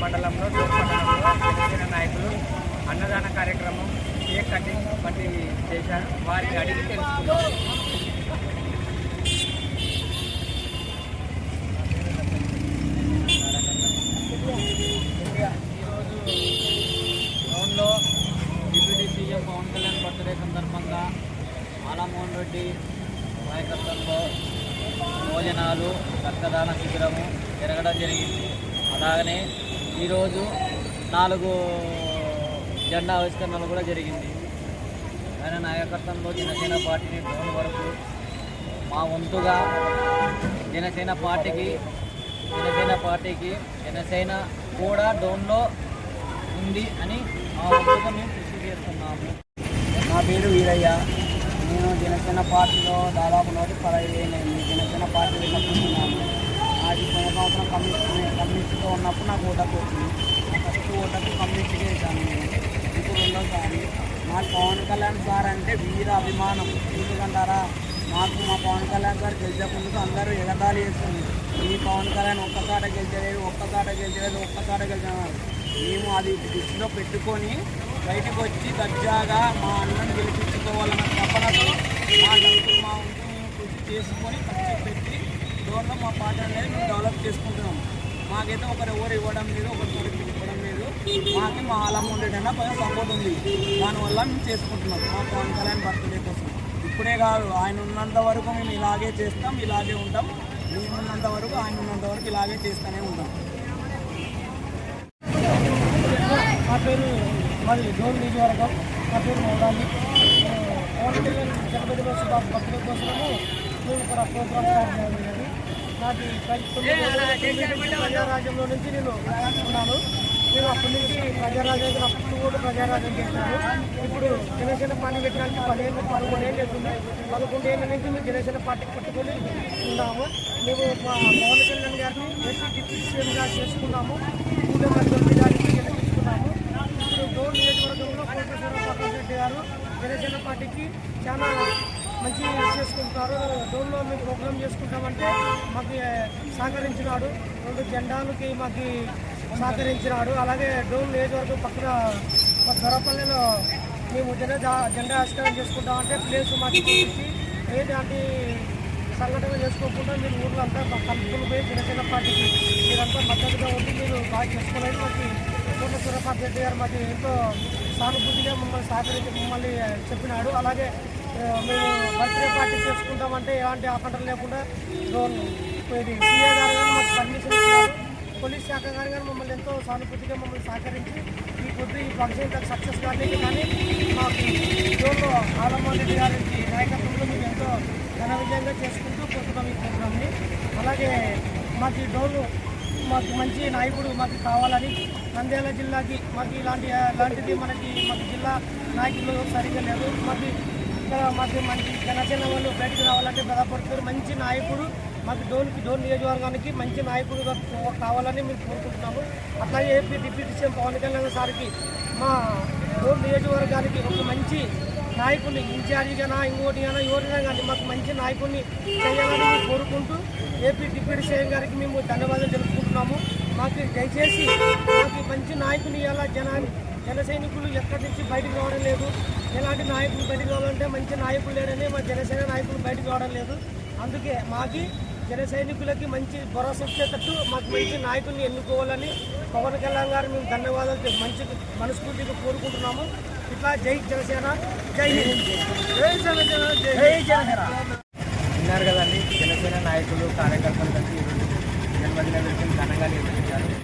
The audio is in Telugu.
మండలంలో డోన్ పట్టణంలో జనసేన నాయకులు అన్నదాన కార్యక్రమం, కేక్ కటింగ్ వంటివి చేశారు. వారిని అడిగి తెలుసుకున్నారు. ఈరోజు డోన్లో deputy CM Pawan Kalyan birthday సందర్భంగా ఆలమోహన్ రెడ్డి నాయకత్వంలో భోజనాలు, రక్తదాన శిబిరము జరగడం జరిగింది. అలాగనే ఈరోజు 4 జెండా ఆవిష్కరణలు కూడా జరిగింది. ఆయన నాయకత్వంలో జనసేన పార్టీని డోన్ వరకు మా వంతుగా జనసేన కూడా డోన్లో ఉంది అని మా వంతుగా మేము కృషి చేస్తున్నాము. నా పేరు వీరయ్య. నేను జనసేన పార్టీలో దాదాపు 115 ఏళ్ళైంది. జనసేన పార్టీ వెళ్ళినట్టున్నాను. అది సంవత్సరం కమ్యూనిస్ట్తో ఉన్నప్పుడు నాకు ఓటకు వచ్చింది. ఫస్ట్ ఓటకు కమ్యూనిస్ట్గా వేసాను నేను. ఇప్పుడు రెండోసారి నాకు పవన్ కళ్యాణ్ సార్ అంటే వీర అభిమానం. ఎందుకంటారా, మాకు మా పవన్ కళ్యాణ్ సార్ గెలిచేందుకు అందరూ ఎగతాళి చేస్తుంది. ఈ పవన్ కళ్యాణ్ ఒక్కసాట గెలిచలేదు. మేము అది దృష్టిలో పెట్టుకొని బయటకు వచ్చి దర్జాగా మా అన్నను గెలిపించుకోవాలన్న తపనతో మా వంతు మేము కృషి చేసుకొని ఖర్చు పెట్టి డోన్లో మా పార్టీ అనేది మేము డెవలప్ చేసుకుంటున్నాం. మాకైతే ఎవరు ఇవ్వడం లేదు, ఒకరికి ఇవ్వడం లేదు. మాకు మా ఆలమోహన్ రెడ్డి అన్న కొంచెం సపోర్ట్ ఉంది. దానివల్ల మేము చేసుకుంటున్నాం మా పవన్ కళ్యాణ్ బర్త్డే కోసం. ఇప్పుడే కాదు, ఆయన ఉన్నంత వరకు మేము ఇలాగే చేస్తాం, ఇలాగే ఉంటాం. మేము ఉన్నంత వరకు, ఆయన ఉన్నంత వరకు ఇలాగే చేస్తూనే ఉంటాం. నా పేరు మాది డోన్ నియోజకవర్గం. నా పేరు మౌలాలి. పవన్ కళ్యాణ్ జనపతి బర్త్డే కోసము మేము ఇక్కడ ప్రోగ్రామ్ స్టార్ట్ చేయాలి. నాకు ప్రజారాజ్యంలో నుంచి నేను ఉన్నాను. నేను అప్పటి నుంచి ప్రజారాజ్యానికి నా ఫస్ట్ ఓటు ప్రజారాజ్యం చేశాను. ఇప్పుడు జనసేన పార్టీ పెట్టడానికి 13 ఏళ్ళు అవుతుంది. 11 ఏళ్ళ నుంచి మేము జనసేన పార్టీకి పట్టుకొని ఉన్నాము. మేము పవన్ కళ్యాణ్ గారిని డిప్యూటీ సీఎంగా చేసుకున్నాము. గారికి గెలిపించుకున్నాము. ఇప్పుడు డోన్ నియోజకవర్గంలో కోటేశ్వర ప్రకాష్ రెడ్డి గారు జనసేన పార్టీకి చాలా మంచి చేసుకుంటారు. డోన్లో మేము ప్రోగ్రామ్ చేసుకుంటామంటే మాకు సహకరించినాడు. 2 జెండాలకి మాకు సహకరించినాడు. అలాగే డోన్ నియోజకవర్గం పక్కన దొరపల్లిలో మేము జెండా ఆవిష్కరణ చేసుకుంటామంటే ప్లేస్ మాకు చూపించి ఏలాంటి సంఘటన చేసుకోకుండా మీరు ఊళ్ళో అంతా కలుపుకుని పోయి జనసేన పార్టీకి మీరంతా మద్దతుగా ఉండి మీరు బాగా చేసుకోలేదు. మాకు కోటేశ్వర ప్రకాష్ రెడ్డి గారు మాకు ఎంతో సానుభూతిగా మమ్మల్ని సహకరించి మమ్మల్ని చెప్పినాడు. అలాగే మేము బర్త్డే పార్టీ చేసుకుంటామంటే ఎలాంటి ఆపంటలు లేకుండా ఇది సీఏ గారు కానీ మాకు పర్మిషన్ ఇచ్చినారు. పోలీస్ శాఖ గారు కానీ మమ్మల్ని ఎంతో సానుభూతిగా మమ్మల్ని సహకరించి ఈ ఫంక్షన్ సక్సెస్ కానీ మాకు డోన్లో ఆలమోహన్ రెడ్డి గారికి నాయకత్వంలో మేము ఎంతో ఘన విజయంగా చేసుకుంటూ పోతున్నాం ఈ ప్రోగ్రామ్ని. అలాగే మాకు ఈ డోన్లు మాకు మంచి నాయకుడు మాకు కావాలని, నంద్యాల జిల్లాకి మాకు ఇలాంటిది మాకు జిల్లా నాయకులు సరిగ్గా లేదు. మాకు మంచి జనసేన వాళ్ళు బయటకు రావాలంటే బాధపడుతున్నారు. మంచి నాయకుడు మాకు డోన్ నియోజకవర్గానికి మంచి నాయకుడుగా కావాలని మేము కోరుకుంటున్నాము. అట్లాగే AP deputy CM Pawan Kalyan సార్కి మా డోన్ నియోజకవర్గానికి ఒక మంచి నాయకుడిని ఇన్ఛార్జిగానా ఇంకోటిగానా ఎవరినా కానీ మాకు మంచి నాయకుడిని చేయాలని మేము కోరుకుంటూ ఏపీ డిప్యూటీ సీఎం గారికి మేము ధన్యవాదాలు తెలుపుకుంటున్నాము. మాకు దయచేసి మాకు మంచి నాయకుని ఇవ్వాలా. జన సైనికులు ఎక్కడి నుంచి బయటకు రావడం లేదు. ఎలాంటి నాయకులు బయటకు రావాలంటే మంచి నాయకులు లేరని మా జనసేన నాయకులు బయటకు రావడం లేదు. అందుకే మాకు జన సైనికులకి మంచి భరోసా ఇచ్చేటట్టు మాకు మంచి నాయకుల్ని ఎన్నుకోవాలని పవన్ కళ్యాణ్ గారు మేము ధన్యవాదాలు మంచి మనస్ఫూర్తిగా కోరుకుంటున్నాము. ఇట్లా జై జనసేన, జై హింద్, జై జనసేన, జై జనసేన. విన్నారు కదండి, జనసేన నాయకులు కార్యకర్తలు కలిసి ఈరోజు జన్మదిన వేడుకలు ఘనంగా నిర్వహించారు.